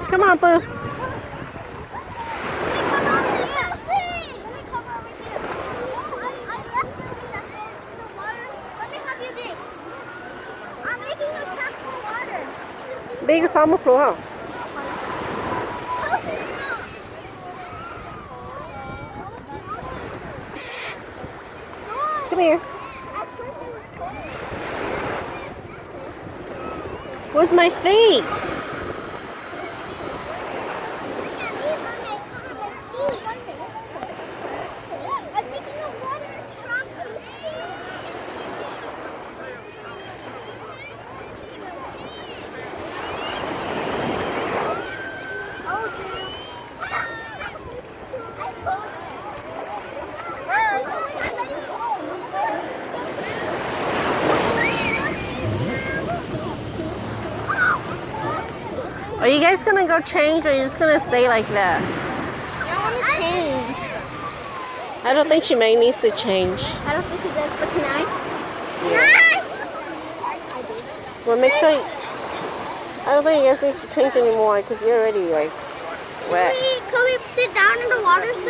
Come on, Boo. Big summer pool, huh? Come here. Where's my feet? Are you guys gonna go change or are you just gonna stay like that? I want to change. I don't think she may need to change. I don't think it does, but can I? Yeah. Well, make sure I don't think you guys need to change anymore because you're already like wet. Can we sit down in the water still?